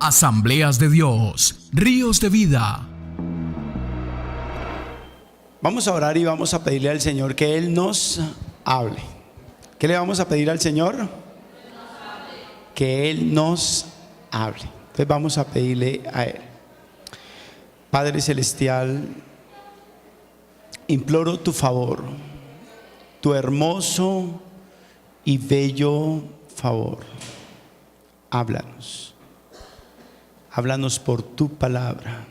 Asambleas de Dios, Ríos de Vida. Vamos a orar y vamos a pedirle al Señor que Él nos hable. ¿Qué le vamos a pedir al Señor? Que Él nos hable. Entonces vamos a pedirle a Él. Padre Celestial, imploro tu favor, tu hermoso y bello favor. Háblanos. Háblanos por tu palabra.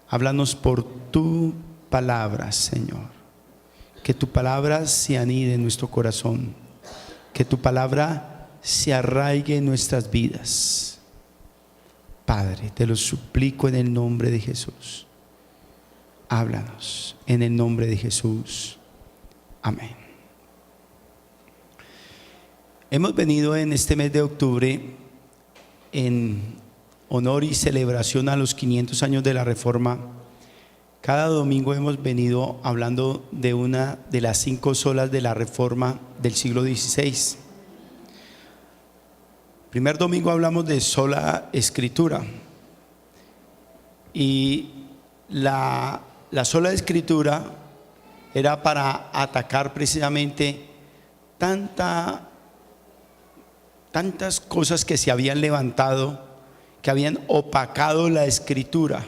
Háblanos por tu palabra, Señor. Que tu palabra se anide en nuestro corazón. Que tu palabra se arraigue en nuestras vidas. Padre, te lo suplico en el nombre de Jesús. Háblanos en el nombre de Jesús. Amén. Hemos venido en este mes de octubre en honor y celebración a los 500 años de la Reforma. Cada domingo hemos venido hablando de una de las 5 solas de la Reforma del siglo XVI. Primer domingo hablamos de sola escritura, y la sola escritura era para atacar precisamente tantas cosas que se habían levantado, que habían opacado la escritura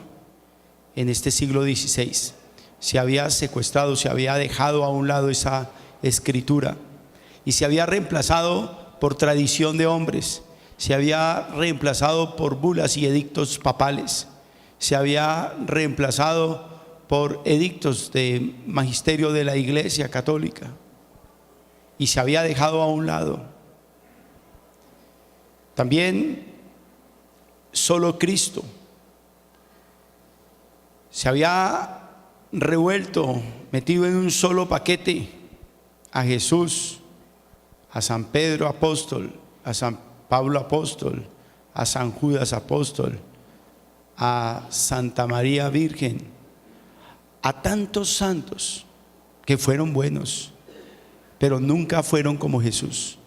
en este siglo XVI. Se había secuestrado, se había dejado a un lado esa escritura y se había reemplazado por tradición de hombres, se había reemplazado por bulas y edictos papales, se había reemplazado por edictos de magisterio de la Iglesia Católica y se había dejado a un lado. También solo Cristo. Se había revuelto, metido en un solo paquete a Jesús, a San Pedro apóstol, a San Pablo apóstol, a San Judas apóstol, a Santa María Virgen, a tantos santos que fueron buenos, pero nunca fueron como Jesús.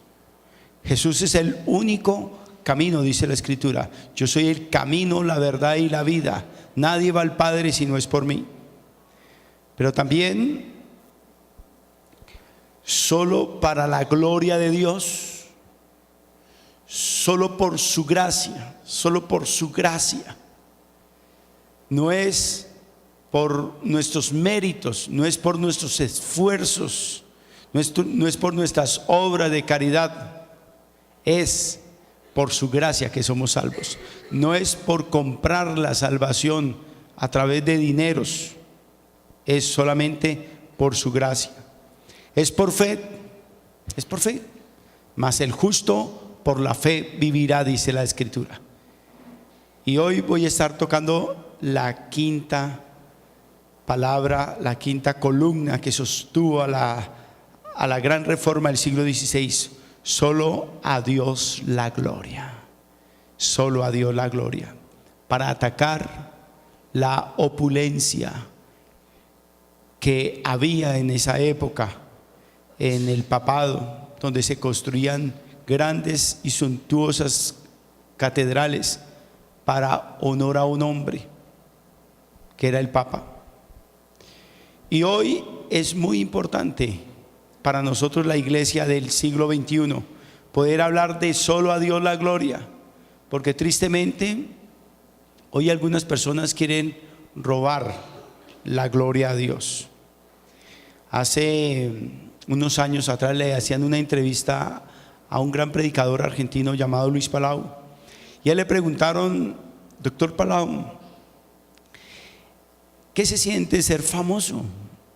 Jesús es el único camino, dice la Escritura. Yo soy el camino, la verdad y la vida. Nadie va al Padre si no es por mí. Pero también solo para la gloria de Dios, solo por su gracia, solo por su gracia. No es por nuestros méritos, no es por nuestros esfuerzos, no es por nuestras obras de caridad. Es por su gracia que somos salvos. No es por comprar la salvación a través de dineros, es solamente por su gracia. Es por fe, mas el justo por la fe vivirá, dice la Escritura. Y hoy voy a estar tocando la quinta palabra, la quinta columna que sostuvo a la gran reforma del siglo XVI. Solo a Dios la gloria, solo a Dios la gloria, para atacar la opulencia que había en esa época en el papado, donde se construían grandes y suntuosas catedrales para honor a un hombre que era el Papa. Y hoy es muy importante para nosotros, la iglesia del siglo XXI, poder hablar de solo a Dios la gloria, porque tristemente hoy algunas personas quieren robar la gloria a Dios. Hace unos años atrás le hacían una entrevista a un gran predicador argentino llamado Luis Palau, y a él le preguntaron: doctor Palau, ¿qué se siente ser famoso?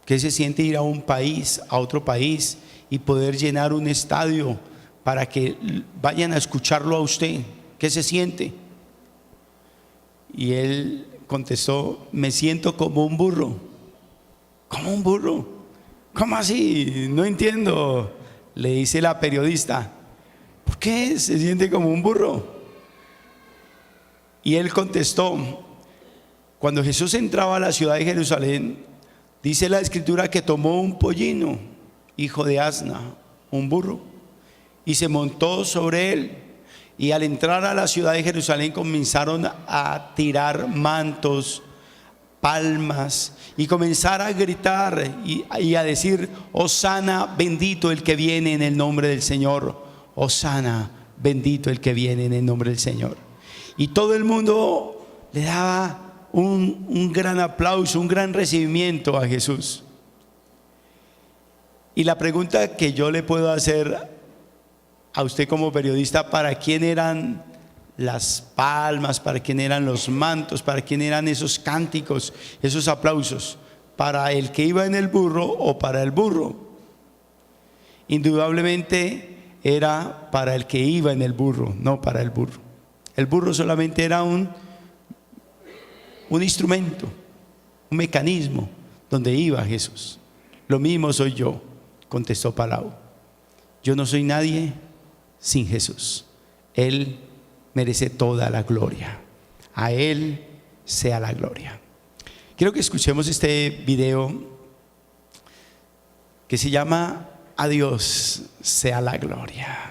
¿Qué se siente ir a un país, a otro país, y poder llenar un estadio para que vayan a escucharlo a usted? ¿Qué se siente? Y él contestó: me siento como un burro. ¿Cómo un burro? ¿Cómo así? No entiendo. Le dice la periodista: ¿por qué se siente como un burro? Y él contestó: cuando Jesús entraba a la ciudad de Jerusalén, dice la Escritura que tomó un pollino, hijo de asna, un burro, y se montó sobre él, Y al entrar a la ciudad de Jerusalén comenzaron a tirar mantos, palmas y comenzar a gritar y a decir: Hosana, bendito el que viene en el nombre del Señor. Hosana, bendito el que viene en el nombre del Señor. Y todo el mundo le daba un gran aplauso, un gran recibimiento a Jesús. Y la pregunta que yo le puedo hacer a usted como periodista: ¿para quién eran las palmas? ¿Para quién eran los mantos? ¿Para quién eran esos cánticos, esos aplausos? ¿Para el que iba en el burro o para el burro? Indudablemente era para el que iba en el burro, no para el burro. El burro solamente era un instrumento, un mecanismo donde iba Jesús. Lo mismo soy yo, contestó Palau. Yo no soy nadie sin Jesús. Él merece toda la gloria. A Él sea la gloria. Quiero que escuchemos este video que se llama A Dios sea la gloria.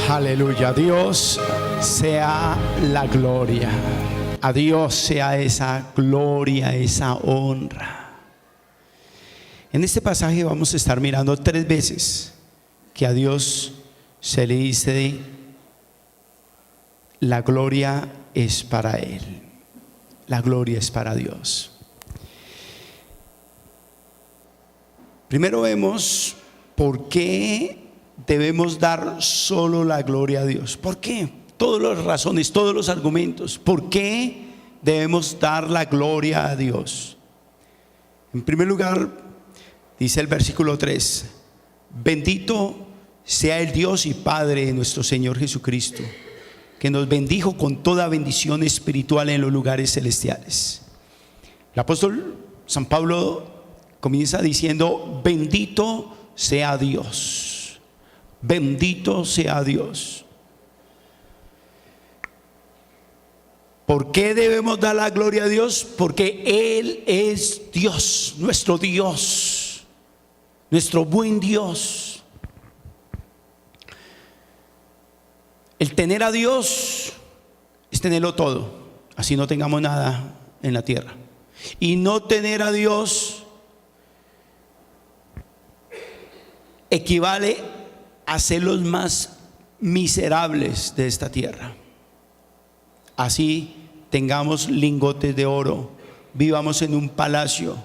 Aleluya. A Dios sea la gloria. A Dios sea esa gloria, esa honra. En este pasaje vamos a estar mirando 3 veces que a Dios se le dice: la gloria es para Él. La gloria es para Dios. Primero vemos por qué debemos dar solo la gloria a Dios. ¿Por qué? Todas las razones, todos los argumentos. ¿Por qué debemos dar la gloria a Dios? En primer lugar, dice el versículo 3: bendito sea el Dios y Padre de nuestro Señor Jesucristo, que nos bendijo con toda bendición espiritual en los lugares celestiales. El apóstol San Pablo comienza diciendo: bendito sea Dios, bendito sea Dios. ¿Por qué debemos dar la gloria a Dios? Porque Él es Dios, nuestro buen Dios. El tener a Dios es tenerlo todo, así no tengamos nada en la tierra. Y no tener a Dios equivale a ser los más miserables de esta tierra. Así tengamos lingotes de oro, vivamos en un palacio,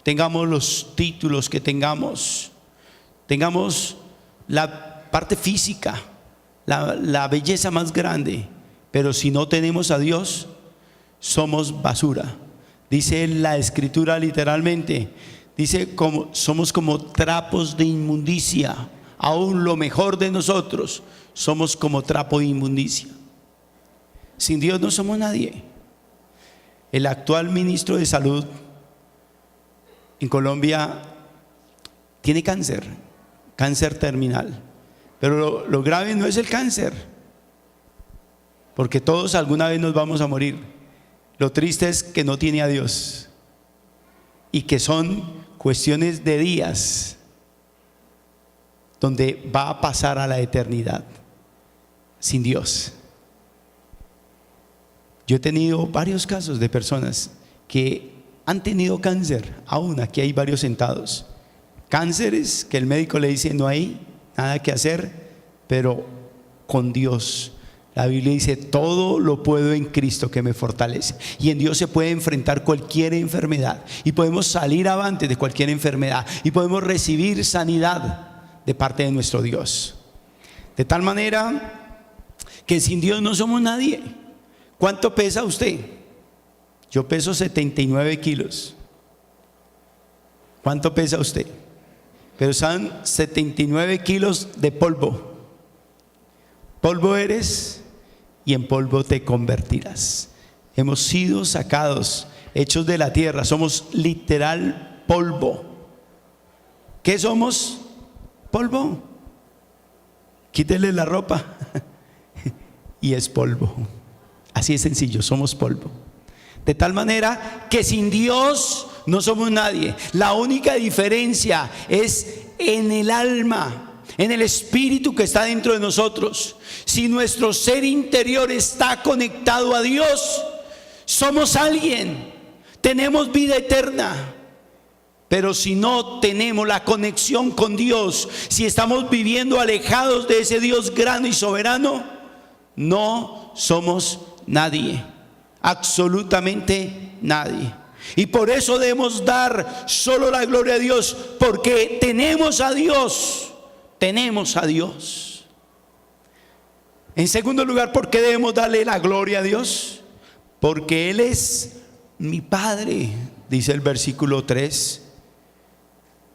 tengamos los títulos que tengamos la parte física, la belleza más grande, pero si no tenemos a Dios, somos basura. Dice la Escritura literalmente, dice somos como trapos de inmundicia. Aún lo mejor de nosotros somos como trapo de inmundicia. Sin Dios no somos nadie. El actual ministro de Salud en Colombia tiene cáncer terminal. Pero lo grave no es el cáncer, porque todos alguna vez nos vamos a morir. Lo triste es que no tiene a Dios y que son cuestiones de días donde va a pasar a la eternidad sin Dios. Yo he tenido varios casos de personas que han tenido cáncer, aún aquí hay varios sentados. Cánceres que el médico le dice no hay nada que hacer, pero con Dios. La Biblia dice: todo lo puedo en Cristo que me fortalece. Y en Dios se puede enfrentar cualquier enfermedad, y podemos salir avante de cualquier enfermedad, y podemos recibir sanidad de parte de nuestro Dios. De tal manera que sin Dios no somos nadie. ¿Cuánto pesa usted? Yo peso 79 kilos. ¿Cuánto pesa usted? Pero son 79 kilos de polvo. Polvo eres y en polvo te convertirás. Hemos sido sacados, hechos de la tierra. Somos literal polvo. ¿Qué somos? Polvo. Quítele la ropa y es polvo. Así es sencillo, somos polvo. De tal manera que sin Dios no somos nadie. La única diferencia es en el alma, en el espíritu que está dentro de nosotros. Si nuestro ser interior está conectado a Dios, somos alguien, tenemos vida eterna. Pero si no tenemos la conexión con Dios, si estamos viviendo alejados de ese Dios grande y soberano, no somos nadie, absolutamente nadie. Y por eso debemos dar solo la gloria a Dios, porque tenemos a Dios, tenemos a Dios. En segundo lugar, ¿por qué debemos darle la gloria a Dios? Porque Él es mi Padre, dice el versículo 3.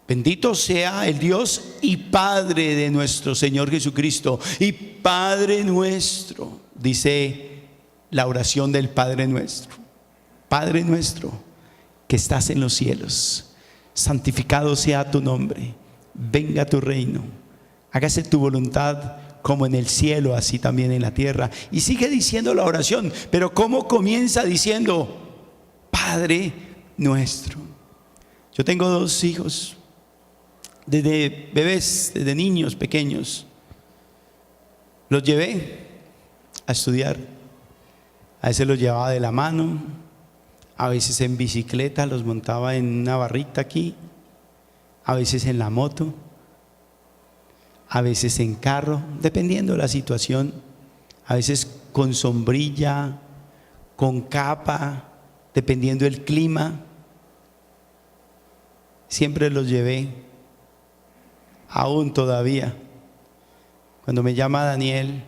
Bendito sea el Dios y Padre de nuestro Señor Jesucristo, y Padre nuestro, dice la oración del Padre nuestro. Padre nuestro que estás en los cielos, santificado sea tu nombre, venga tu reino, hágase tu voluntad como en el cielo, así también en la tierra. Y sigue diciendo la oración, pero ¿cómo comienza? Diciendo Padre nuestro. Yo tengo 2 hijos, desde bebés, desde niños pequeños, los llevé a estudiar. A veces los llevaba de la mano, a veces en bicicleta, los montaba en una barrita aquí, a veces en la moto, a veces en carro, dependiendo de la situación, a veces con sombrilla, con capa, dependiendo del clima. Siempre los llevé, aún todavía. Cuando me llama Daniel: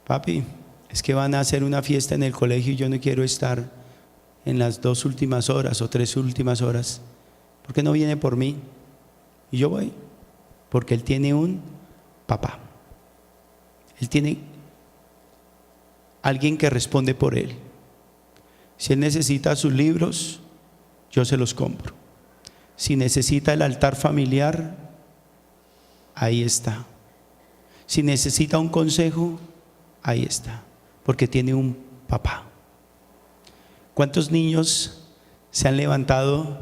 papi, es que van a hacer una fiesta en el colegio y yo no quiero estar en las 2 últimas horas o 3 últimas horas, ¿por qué no viene por mí? Y yo voy, porque él tiene un papá. Él tiene alguien que responde por él. Si él necesita sus libros, yo se los compro. Si necesita el altar familiar, ahí está. Si necesita un consejo, ahí está, porque tiene un papá. ¿Cuántos niños se han levantado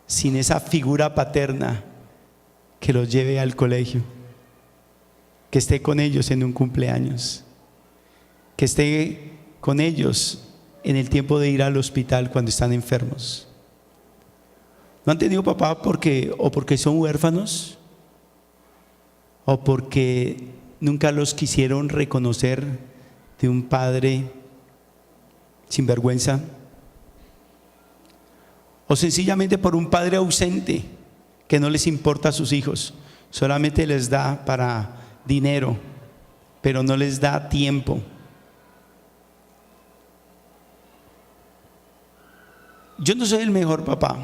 sin esa figura paterna que los lleve al colegio, que esté con ellos en un cumpleaños, que esté con ellos en el tiempo de ir al hospital cuando están enfermos? ¿No han tenido papá porque son huérfanos? ¿O porque nunca los quisieron reconocer de un padre sin vergüenza? ¿O sencillamente por un padre ausente que no les importa a sus hijos, solamente les da para dinero, pero no les da tiempo? Yo no soy el mejor papá.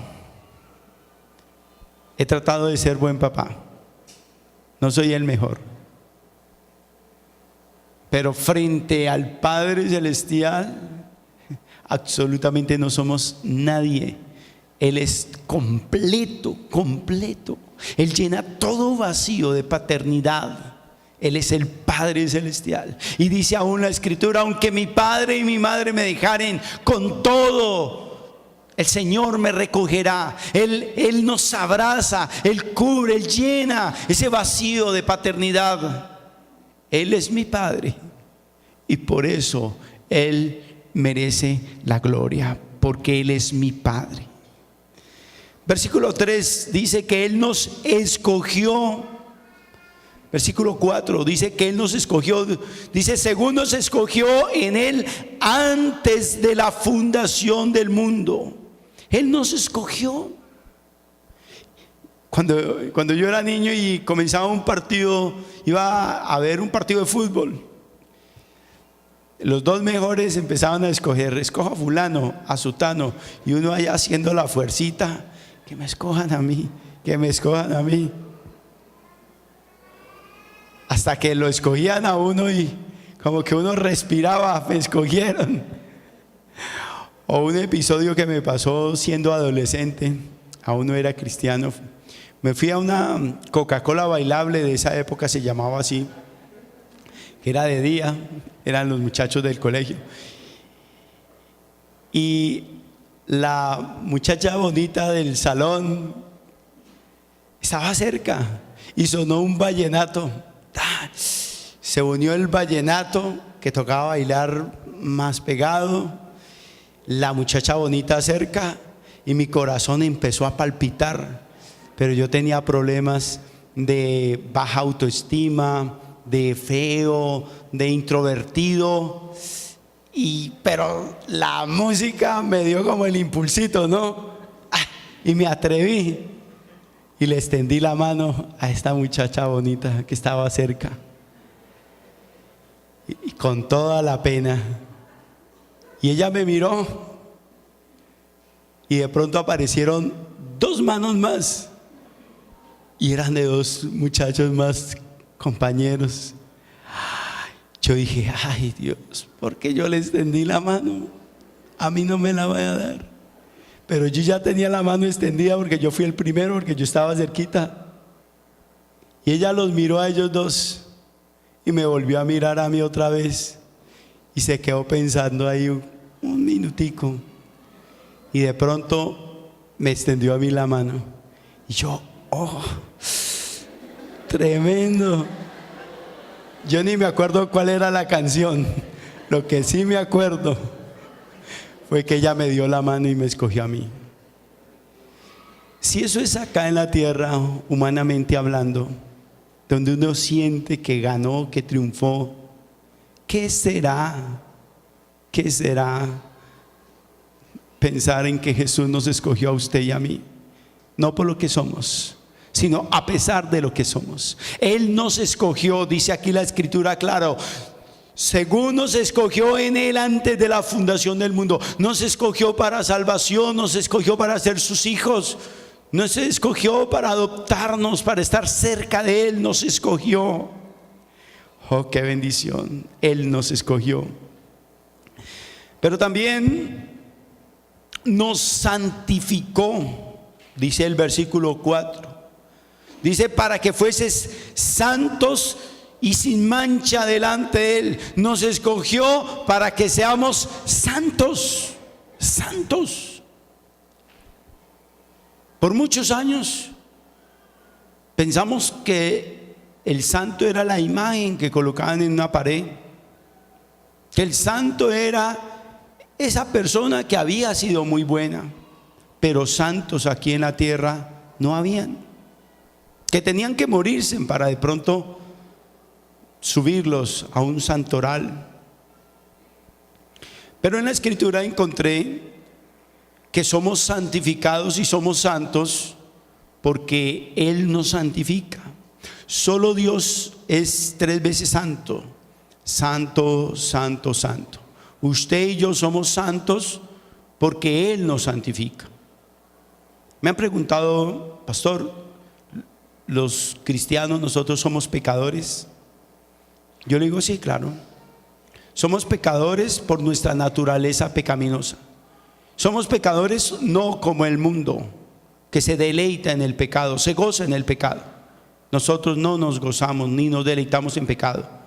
He tratado de ser buen papá. No soy el mejor. Pero frente al Padre Celestial, absolutamente no somos nadie. Él es completo, completo. Él llena todo vacío de paternidad. Él es el Padre Celestial. Y dice aún la Escritura: aunque mi padre y mi madre me dejaren, con todo el Señor me recogerá. Él nos abraza, Él cubre, Él llena ese vacío de paternidad. Él es mi Padre y por eso Él merece la gloria, porque Él es mi Padre. Versículo 3 dice que Él nos escogió. Versículo 4 dice que Él nos escogió. Dice: según nos escogió en Él antes de la fundación del mundo. Él nos escogió. Cuando yo era niño y comenzaba un partido, iba a ver un partido de fútbol, los dos mejores empezaban a escoger: escoja a fulano, a sutano, y uno allá haciendo la fuercita: que me escojan a mí, que me escojan a mí. Hasta que lo escogían a uno y como que uno respiraba: me escogieron. O un episodio que me pasó siendo adolescente, aún no era cristiano. Me fui a una Coca-Cola bailable de esa época, se llamaba así, que era de día, eran los muchachos del colegio. Y la muchacha bonita del salón estaba cerca y sonó un vallenato. Se unió el vallenato, que tocaba bailar más pegado, la muchacha bonita cerca, y mi corazón empezó a palpitar. Pero yo tenía problemas de baja autoestima, de feo, de introvertido, pero la música me dio como el impulsito, ¿no? Y me atreví y le extendí la mano a esta muchacha bonita que estaba cerca, y con toda la pena. Y ella me miró y de pronto aparecieron dos manos más y eran de dos muchachos más, compañeros. Yo dije: ay Dios, ¿por qué yo le extendí la mano? A mí no me la voy a dar. Pero yo ya tenía la mano extendida porque yo fui el primero, porque yo estaba cerquita. Y ella los miró a ellos dos y me volvió a mirar a mí otra vez y se quedó pensando ahí un minutico, y de pronto me extendió a mí la mano y yo: oh, tremendo. Yo ni me acuerdo cuál era la canción. Lo que sí me acuerdo fue que ella me dio la mano y me escogió a mí. Si eso es acá en la tierra, humanamente hablando, donde uno siente que ganó, que triunfó, ¿qué será? ¿Qué será pensar en que Jesús nos escogió a usted y a mí? No por lo que somos, sino a pesar de lo que somos. Él nos escogió, dice aquí la Escritura, claro, según nos escogió en Él antes de la fundación del mundo. Nos escogió para salvación, nos escogió para ser sus hijos, nos escogió para adoptarnos, para estar cerca de Él, nos escogió. Oh, qué bendición, Él nos escogió. Pero también nos santificó, dice el versículo 4. Dice, para que fueses santos y sin mancha delante de Él. Nos escogió para que seamos santos, santos. Por muchos años pensamos que el santo era la imagen que colocaban en una pared, que el santo era esa persona que había sido muy buena, pero santos aquí en la tierra no habían, que tenían que morirse para de pronto subirlos a un santoral. Pero en la Escritura encontré que somos santificados y somos santos porque Él nos santifica. Solo Dios es 3 veces santo. Santo, santo, santo. Usted y yo somos santos porque Él nos santifica. Me han preguntado, pastor, ¿los cristianos nosotros somos pecadores? Yo le digo, sí, claro. Somos pecadores por nuestra naturaleza pecaminosa. Somos pecadores no como el mundo, que se deleita en el pecado, se goza en el pecado. Nosotros no nos gozamos ni nos deleitamos en pecado.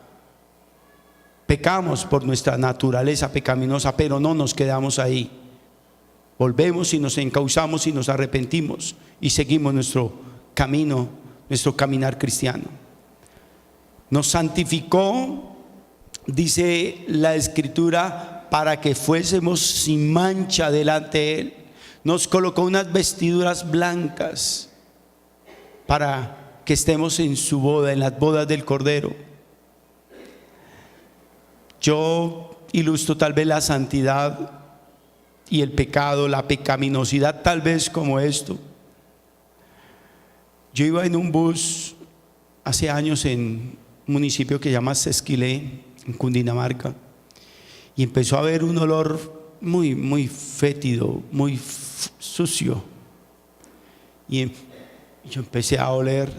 Pecamos por nuestra naturaleza pecaminosa, pero no nos quedamos ahí. Volvemos y nos encauzamos y nos arrepentimos y seguimos nuestro camino, nuestro caminar cristiano. Nos santificó, dice la Escritura, para que fuésemos sin mancha delante de Él. Nos colocó unas vestiduras blancas para que estemos en su boda, en las bodas del Cordero. Yo ilustro tal vez la santidad y el pecado, la pecaminosidad tal vez como esto. Yo iba en un bus hace años en un municipio que se llama Sesquilé, en Cundinamarca, y empezó a haber un olor muy fétido, muy sucio, y yo empecé a oler,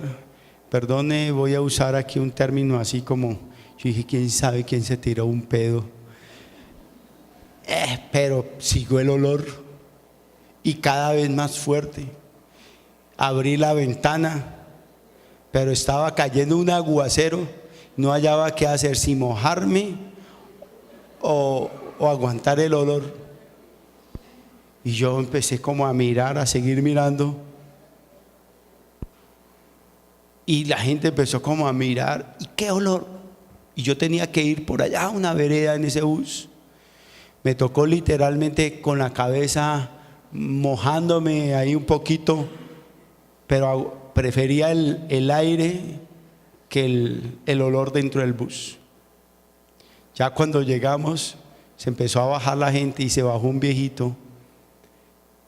perdone, voy a usar aquí un término así como, yo dije, quién sabe quién se tiró un pedo, pero siguió el olor y cada vez más fuerte. Abrí la ventana, pero estaba cayendo un aguacero, no hallaba qué hacer, si mojarme o aguantar el olor. Y yo empecé como a mirar, a seguir mirando, y la gente empezó como a mirar, ¿y qué olor? Y yo tenía que ir por allá a una vereda en ese bus. Me tocó literalmente con la cabeza mojándome ahí un poquito, pero prefería el aire que el olor dentro del bus. Ya cuando llegamos se empezó a bajar la gente y se bajó un viejito,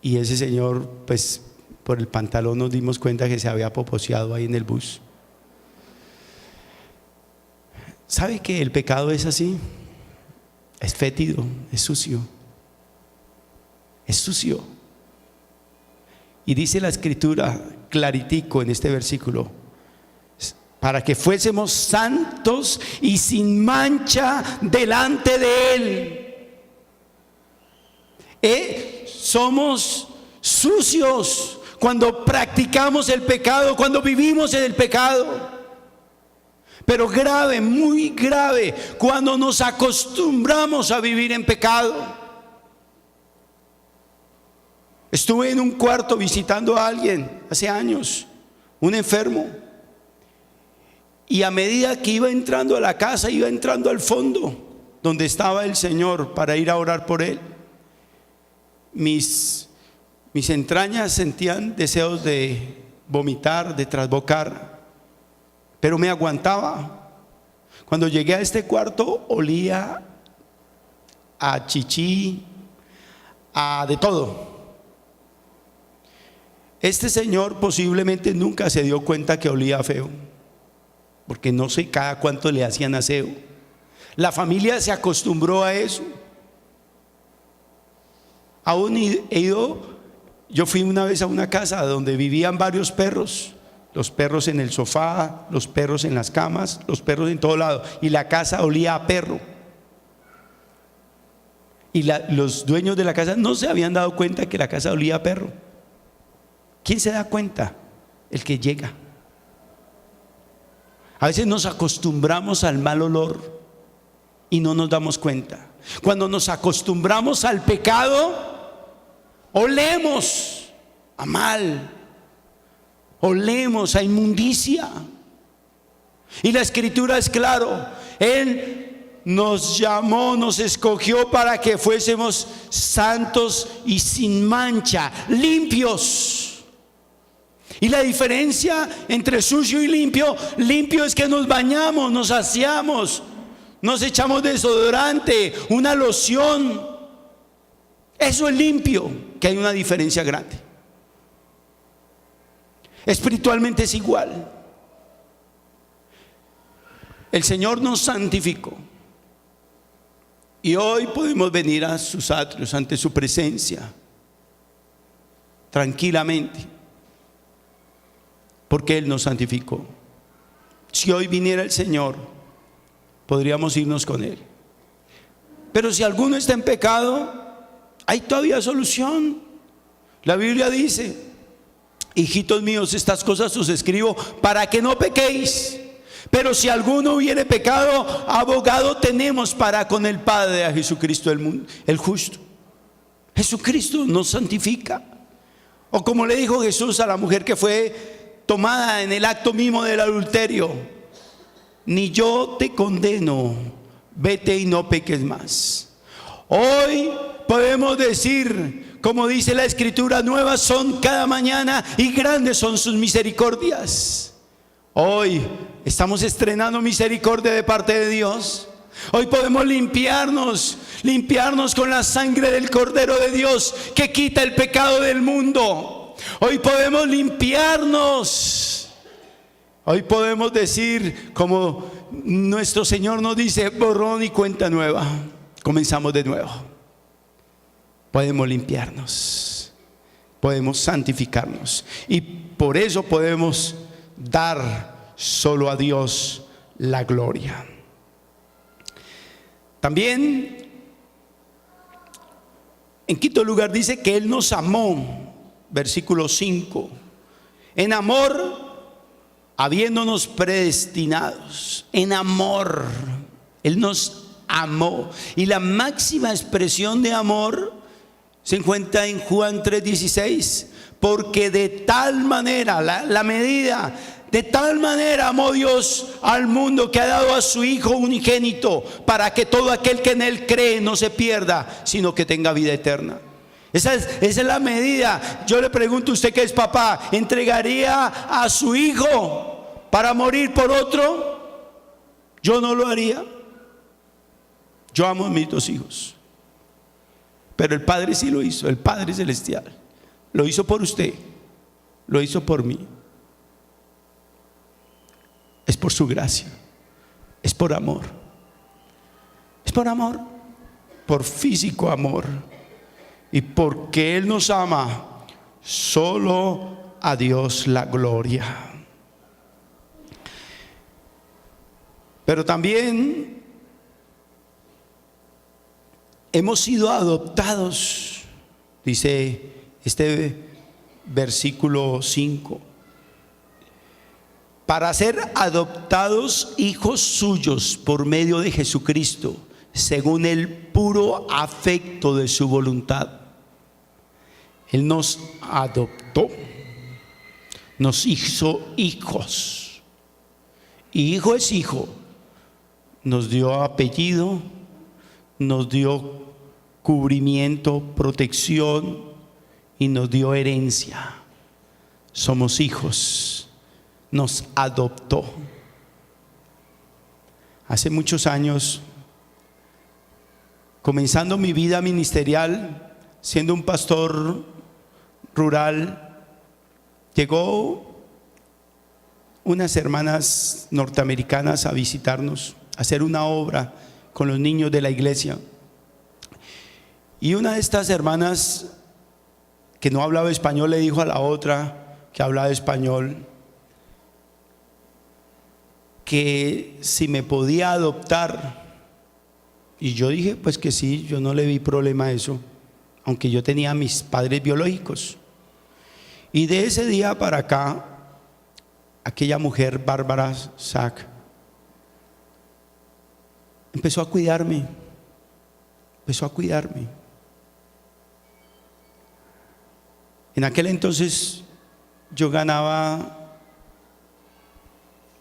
y ese señor, pues por el pantalón nos dimos cuenta que se había poposeado ahí en el bus. ¿Sabe que el pecado es así? Es fétido, es sucio, es sucio. Y dice la Escritura claritico en este versículo, para que fuésemos santos y sin mancha delante de Él. Somos sucios cuando practicamos el pecado, cuando vivimos en el pecado. Pero grave, muy grave, cuando nos acostumbramos a vivir en pecado. Estuve en un cuarto visitando a alguien hace años, un enfermo, y a medida que iba entrando a la casa, iba entrando al fondo donde estaba el Señor para ir a orar por él. Mis entrañas sentían deseos de vomitar, de trasbocar, pero me aguantaba. Cuando llegué a este cuarto olía a chichi, a de todo. Este señor posiblemente nunca se dio cuenta que olía feo, porque no sé cada cuánto le hacían aseo. La familia se acostumbró a eso. Aún he ido, yo fui una vez a una casa donde vivían varios perros. Los perros en el sofá, los perros en las camas, los perros en todo lado, y la casa olía a perro. Y los dueños de la casa no se habían dado cuenta que la casa olía a perro. ¿Quién se da cuenta? El que llega. A veces nos acostumbramos al mal olor y no nos damos cuenta. Cuando nos acostumbramos al pecado, olemos a mal, olemos a inmundicia. Y la Escritura es claro: Él nos llamó, nos escogió para que fuésemos santos y sin mancha, limpios. Y la diferencia entre sucio y limpio: limpio es que nos bañamos, nos aseamos, nos echamos desodorante, una loción. Eso es limpio, que hay una diferencia grande. Espiritualmente es igual. El Señor nos santificó y hoy podemos venir a sus atrios, ante su presencia, tranquilamente, porque Él nos santificó. Si hoy viniera el Señor, podríamos irnos con Él. Pero si alguno está en pecado, hay todavía solución. La Biblia dice: hijitos míos, estas cosas os escribo para que no pequéis. Pero si alguno hubiere pecado, abogado tenemos para con el Padre, a Jesucristo el justo. Jesucristo nos santifica. O como le dijo Jesús a la mujer que fue tomada en el acto mismo del adulterio: ni yo te condeno, vete y no peques más. Hoy podemos decir, como dice la Escritura: nuevas son cada mañana y grandes son sus misericordias. Hoy estamos estrenando misericordia de parte de Dios. Hoy podemos limpiarnos con la sangre del Cordero de Dios, que quita el pecado del mundo. Hoy podemos limpiarnos. Hoy podemos decir, como nuestro Señor nos dice: borrón y cuenta nueva. Comenzamos de nuevo. Podemos limpiarnos, podemos santificarnos, y por eso podemos dar solo a Dios la gloria. También, en quinto lugar, dice que Él nos amó. Versículo 5: en amor, habiéndonos predestinados. En amor, Él nos amó. Y la máxima expresión de amor se encuentra en Juan 3:16. Porque de tal manera, la medida, de tal manera amó Dios al mundo, que ha dado a su Hijo unigénito, para que todo aquel que en Él cree no se pierda, sino que tenga vida eterna. Esa es la medida. Yo le pregunto: usted que es papá, ¿entregaría a su hijo para morir por otro? Yo no lo haría. Yo amo a mis dos hijos, pero el Padre sí lo hizo. El Padre Celestial lo hizo por usted, lo hizo por mí. Es por su gracia, es por amor, es por amor, por físico amor. Y porque Él nos ama, solo a Dios la gloria. Pero también hemos sido adoptados, dice este versículo 5, para ser adoptados hijos suyos por medio de Jesucristo, según el puro afecto de su voluntad. Él nos adoptó, nos hizo hijos. Y hijo es hijo. Nos dio apellido, nos dio cubrimiento, protección, y nos dio herencia. Somos hijos. Nos adoptó. Hace muchos años, comenzando mi vida ministerial, siendo un pastor rural, llegó unas hermanas norteamericanas a visitarnos, a hacer una obra con los niños de la iglesia. Y una de estas hermanas, que no hablaba español, le dijo a la otra que hablaba español que si me podía adoptar Y yo dije, pues que sí, yo no le vi problema a eso, aunque yo tenía a mis padres biológicos. Y de ese día para acá, aquella mujer, Bárbara Sack, empezó a cuidarme. En aquel entonces yo ganaba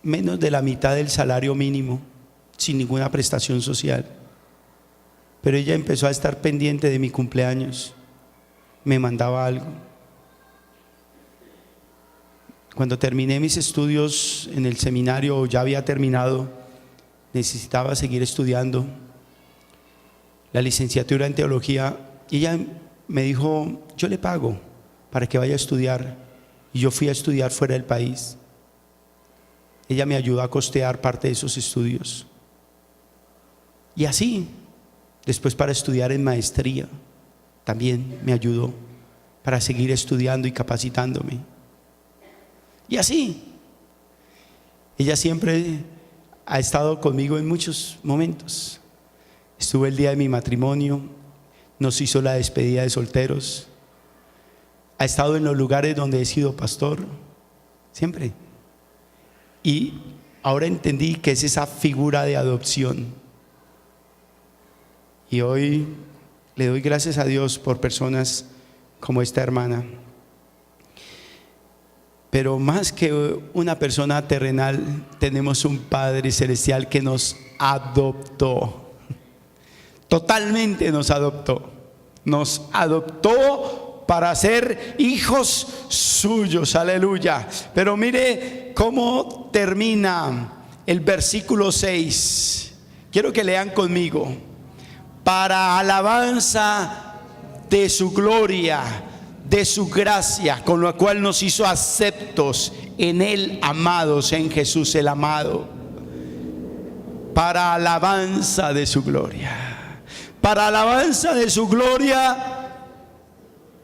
menos de la mitad del salario mínimo, sin ninguna prestación social. Pero ella empezó a estar pendiente de mi cumpleaños, me mandaba algo. Cuando terminé mis estudios en el seminario, ya había terminado, necesitaba seguir estudiando la licenciatura en teología, y ella me dijo, yo le pago para que vaya a estudiar. Y yo fui a estudiar fuera del país. Ella me ayudó a costear parte de esos estudios. Y así, después para estudiar en maestría, también me ayudó para seguir estudiando y capacitándome. Y así, ella siempre ha estado conmigo en muchos momentos. Estuvo el día de mi matrimonio, nos hizo la despedida de solteros, ha estado en los lugares donde he sido pastor, siempre. Y ahora entendí que es esa figura de adopción. Y hoy le doy gracias a Dios por personas como esta hermana. Pero más que una persona terrenal, tenemos un Padre Celestial que nos adoptó. Totalmente nos adoptó. Nos adoptó para ser hijos suyos, aleluya. Pero mire cómo termina el versículo 6. Quiero que lean conmigo. Para alabanza de su gloria, de su gracia, con la cual nos hizo aceptos en Él, amados, en Jesús el amado. Para alabanza de su gloria. Para alabanza de su gloria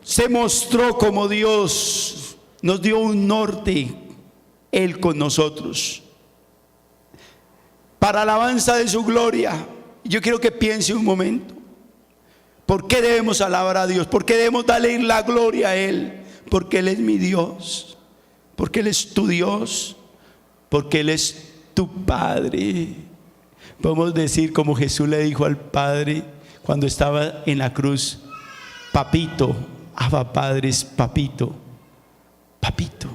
se mostró como Dios, nos dio un norte, Él con nosotros. Para alabanza de su gloria, yo quiero que piense un momento. ¿Por qué debemos alabar a Dios? ¿Por qué debemos darle la gloria a Él? Porque Él es mi Dios, porque Él es tu Dios, porque Él es tu Padre. Podemos decir como Jesús le dijo al Padre cuando estaba en la cruz: papito, Abba Padre es papito, papito.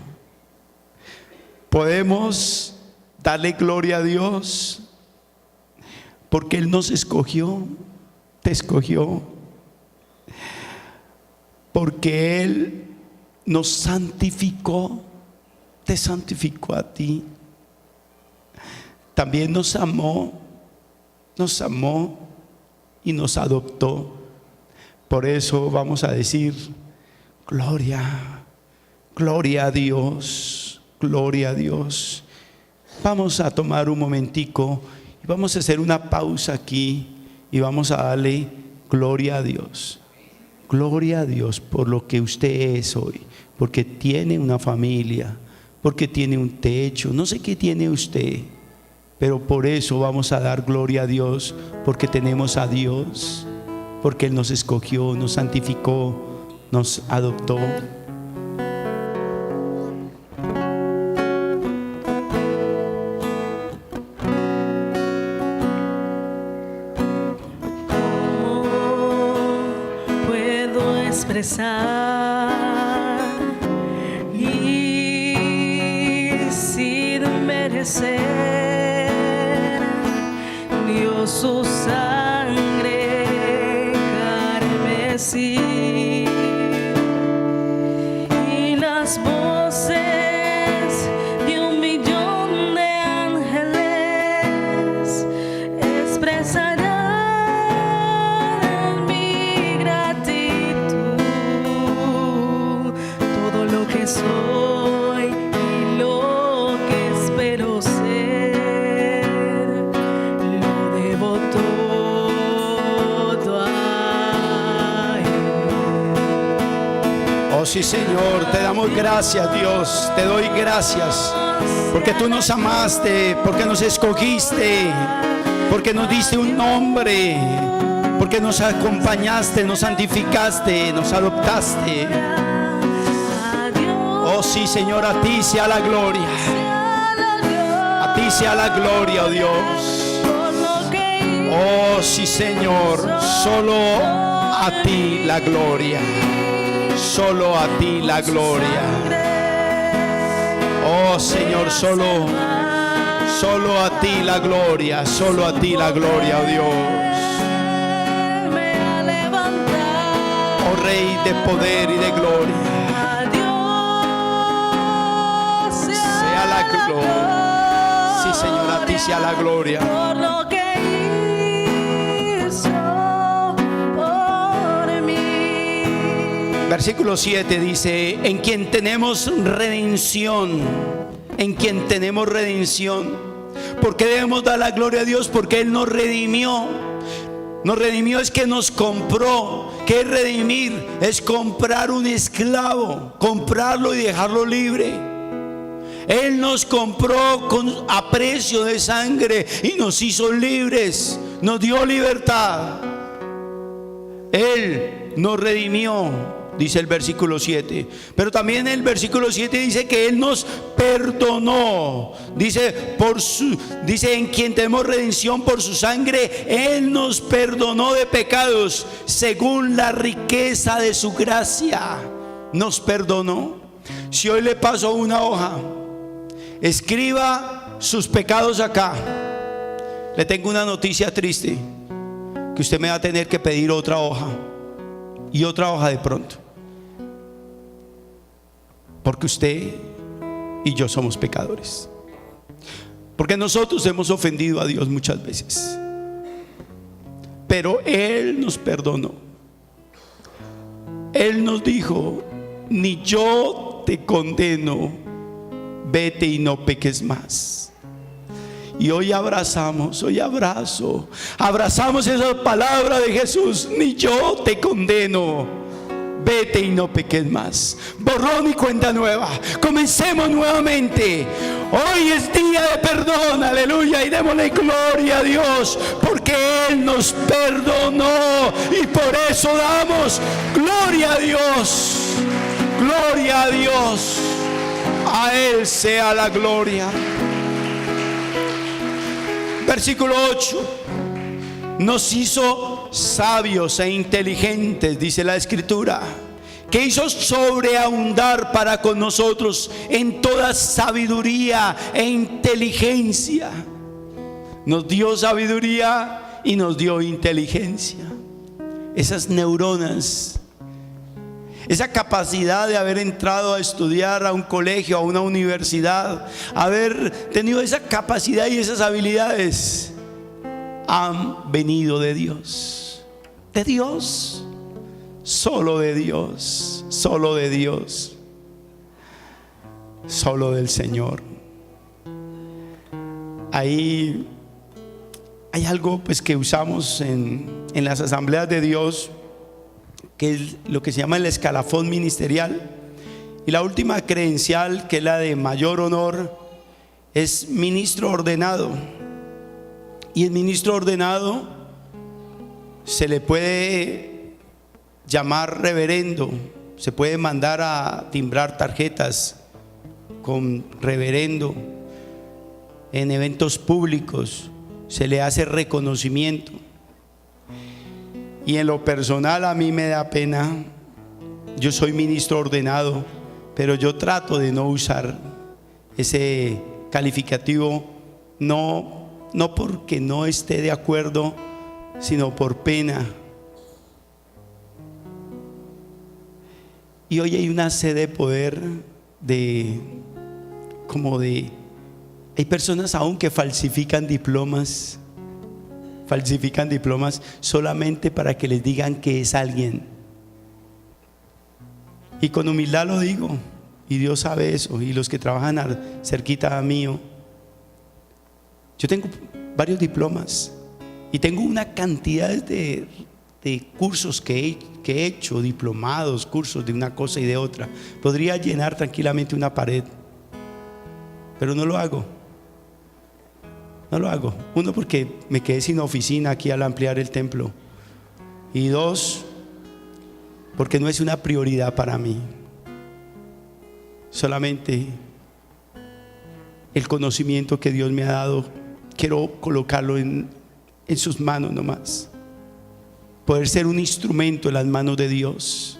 Podemos darle gloria a Dios porque Él nos escogió, te escogió, porque Él nos santificó, te santificó a ti. También nos amó y nos adoptó. Por eso vamos a decir: gloria, gloria a Dios, gloria a Dios. Vamos a tomar un momentico y vamos a hacer una pausa aquí y vamos a darle gloria a Dios. Gloria a Dios por lo que usted es hoy, porque tiene una familia, porque tiene un techo, no sé qué tiene usted, pero por eso vamos a dar gloria a Dios, porque tenemos a Dios, porque Él nos escogió, nos santificó, nos adoptó. Y sin merecer dio su sangre carmesí, y las voces de 1,000,000 de ángeles expresarán que soy y lo que espero ser, lo debo todo a Él. Oh sí, Señor, te damos gracias, Dios, te doy gracias porque tú nos amaste, porque nos escogiste, porque nos diste un nombre, porque nos acompañaste, nos santificaste, nos adoptaste. Oh sí, Señor, a ti sea la gloria. A ti sea la gloria, oh Dios. Oh sí, Señor, solo a ti la gloria. Solo a ti la gloria. Oh Señor, solo a ti la gloria, solo a ti la gloria, oh Dios. Oh Rey de poder y de gloria, sea la gloria. Sí, Señor, a ti sea la gloria. Por lo que hizo por mí. Versículo 7 dice: en quien tenemos redención, en quien tenemos redención. ¿Por qué debemos dar la gloria a Dios? Porque Él nos redimió. Nos redimió es que nos compró. ¿Qué es redimir? Es comprar un esclavo, comprarlo y dejarlo libre. Él nos compró a precio de sangre y nos hizo libres, nos dio libertad. Él nos redimió, dice el versículo 7. Pero también el versículo 7 dice que Él nos perdonó. Dice en quien tenemos redención por su sangre, Él nos perdonó de pecados según la riqueza de su gracia. Nos perdonó. Si hoy le paso una hoja, escriba sus pecados acá. Le tengo una noticia triste, que usted me va a tener que pedir otra hoja y otra hoja de pronto, porque usted y yo somos pecadores, porque nosotros hemos ofendido a Dios muchas veces, pero Él nos perdonó. Él nos dijo: ni yo te condeno, vete y no peques más. Y hoy abrazamos esa palabra de Jesús: ni yo te condeno, vete y no peques más. Borrón y cuenta nueva. Comencemos nuevamente. Hoy es día de perdón, aleluya, y démosle gloria a Dios, porque Él nos perdonó y por eso damos gloria a Dios. Gloria a Dios. A Él sea la gloria. Versículo 8. Nos hizo sabios e inteligentes, dice la Escritura, que hizo sobreabundar para con nosotros en toda sabiduría e inteligencia. Nos dio sabiduría y nos dio inteligencia. Esas neuronas, esa capacidad de haber entrado a estudiar a un colegio, a una universidad, haber tenido esa capacidad y esas habilidades, han venido de Dios. De Dios. Solo de Dios. Solo de Dios. Solo del Señor. Ahí hay algo pues que usamos en las asambleas de Dios, que es lo que se llama el escalafón ministerial. Y la última credencial, que es la de mayor honor, es ministro ordenado. Y el ministro ordenado se le puede llamar reverendo, se puede mandar a timbrar tarjetas con reverendo en eventos públicos, se le hace reconocimiento. Y en lo personal a mí me da pena. Yo soy ministro ordenado, pero yo trato de no usar ese calificativo, no porque no esté de acuerdo, sino por pena. Y hoy hay una sed de poder, hay personas aún que falsifican diplomas solamente para que les digan que es alguien. Y con humildad lo digo, y Dios sabe eso, y los que trabajan cerquita mío. Yo tengo varios diplomas y tengo una cantidad de cursos que he hecho, diplomados, cursos de una cosa y de otra. Podría llenar tranquilamente una pared, pero no lo hago. No lo hago. Uno, porque me quedé sin oficina aquí al ampliar el templo. Y dos, porque no es una prioridad para mí. Solamente el conocimiento que Dios me ha dado, quiero colocarlo en sus manos nomás. Poder ser un instrumento en las manos de Dios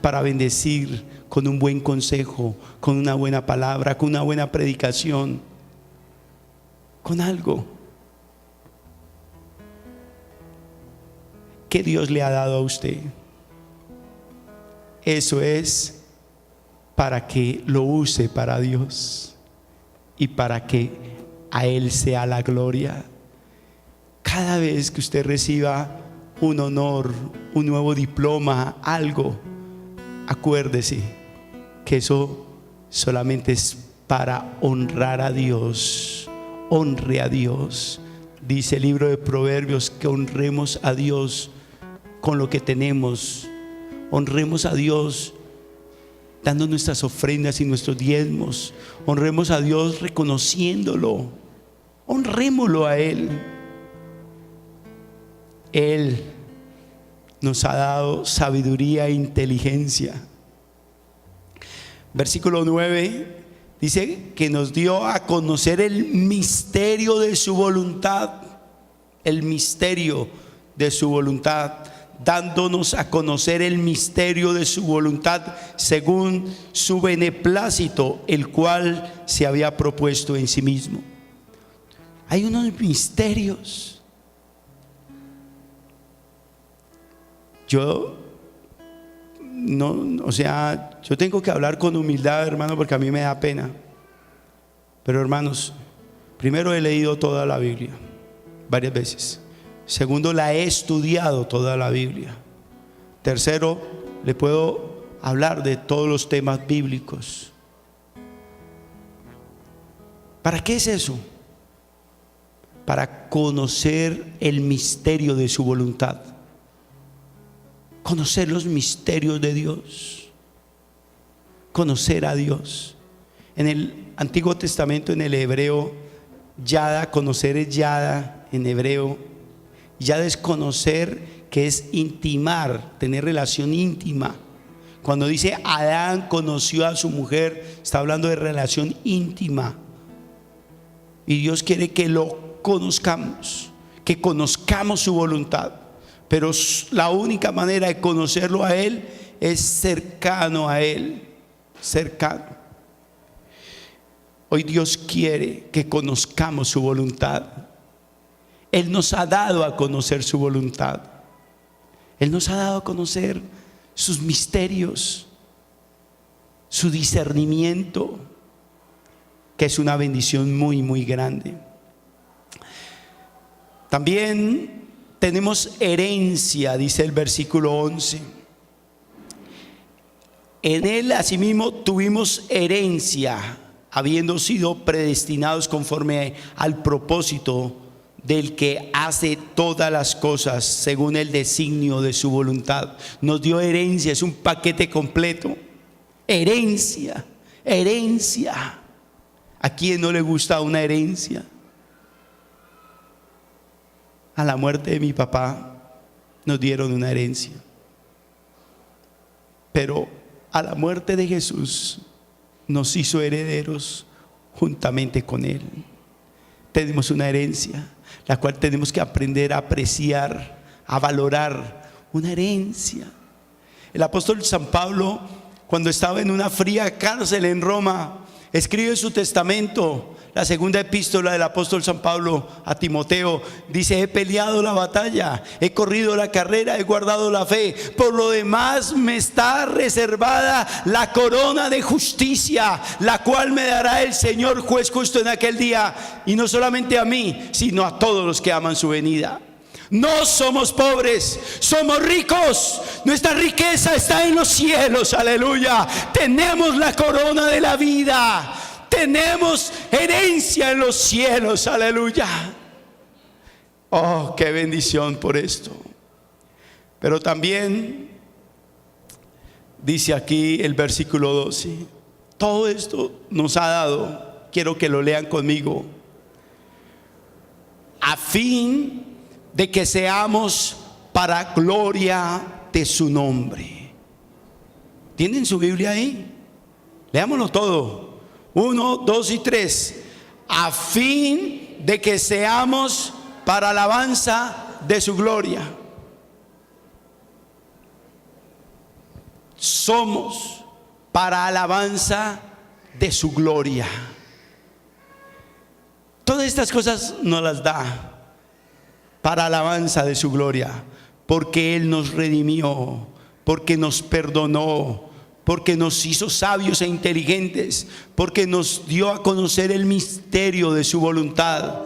para bendecir con un buen consejo, con una buena palabra, con una buena predicación, con algo que Dios le ha dado a usted. Eso es para que lo use para Dios y para que a Él sea la gloria. Cada vez que usted reciba un honor, un nuevo diploma, algo, acuérdese que eso solamente es para honrar a Dios. Honre a Dios. Dice el libro de Proverbios que honremos a Dios con lo que tenemos. Honremos a Dios dando nuestras ofrendas y nuestros diezmos. Honremos a Dios reconociéndolo. Honrémoslo a Él. Él nos ha dado sabiduría e inteligencia. Versículo 9 dice que nos dio a conocer el misterio de su voluntad. El misterio de su voluntad, dándonos a conocer el misterio de su voluntad según su beneplácito, el cual se había propuesto en sí mismo. Hay unos misterios. Yo tengo que hablar con humildad, hermano, porque a mí me da pena. Pero hermanos, primero he leído toda la Biblia varias veces. Segundo, la he estudiado toda la Biblia. Tercero, le puedo hablar de todos los temas bíblicos. ¿Para qué es eso? Para conocer el misterio de su voluntad. Conocer los misterios de Dios. Conocer a Dios. En el Antiguo Testamento, en el hebreo, yada, conocer es yada en hebreo. Yada es conocer, que es intimar, tener relación íntima. Cuando dice Adán conoció a su mujer, está hablando de relación íntima. Y Dios quiere que lo conozcamos, que conozcamos su voluntad. Pero la única manera de conocerlo a Él es cercano a Él, cercano. Hoy Dios quiere que conozcamos su voluntad. Él nos ha dado a conocer su voluntad. Él nos ha dado a conocer sus misterios, su discernimiento, que es una bendición muy, muy grande. También tenemos herencia, dice el versículo 11. En Él asimismo tuvimos herencia, habiendo sido predestinados conforme al propósito del que hace todas las cosas según el designio de su voluntad. Nos dio herencia, es un paquete completo. Herencia, herencia. ¿A quién no le gusta una herencia? A la muerte de mi papá nos dieron una herencia. Pero a la muerte de Jesús nos hizo herederos juntamente con Él. Tenemos una herencia, la cual tenemos que aprender a apreciar, a valorar. Una herencia. El apóstol San Pablo, cuando estaba en una fría cárcel en Roma, escribe su testamento. La segunda epístola del apóstol San Pablo a Timoteo dice: he peleado la batalla, he corrido la carrera, he guardado la fe. Por lo demás me está reservada la corona de justicia, la cual me dará el Señor juez justo en aquel día. Y no solamente a mí, sino a todos los que aman su venida. No somos pobres, somos ricos. Nuestra riqueza está en los cielos, aleluya. Tenemos la corona de la vida. Tenemos herencia en los cielos, aleluya. Oh, qué bendición por esto. Pero también dice aquí el versículo 12: todo esto nos ha dado, quiero que lo lean conmigo, a fin de que seamos para gloria de su nombre. ¿Tienen su Biblia ahí? Leámoslo todo. 1, 2 y 3. A fin de que seamos para alabanza de su gloria. Somos para alabanza de su gloria. Todas estas cosas nos las da para alabanza de su gloria, porque Él nos redimió, porque nos perdonó, porque nos hizo sabios e inteligentes, porque nos dio a conocer el misterio de su voluntad.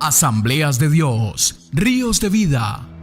Asambleas de Dios, Ríos de Vida.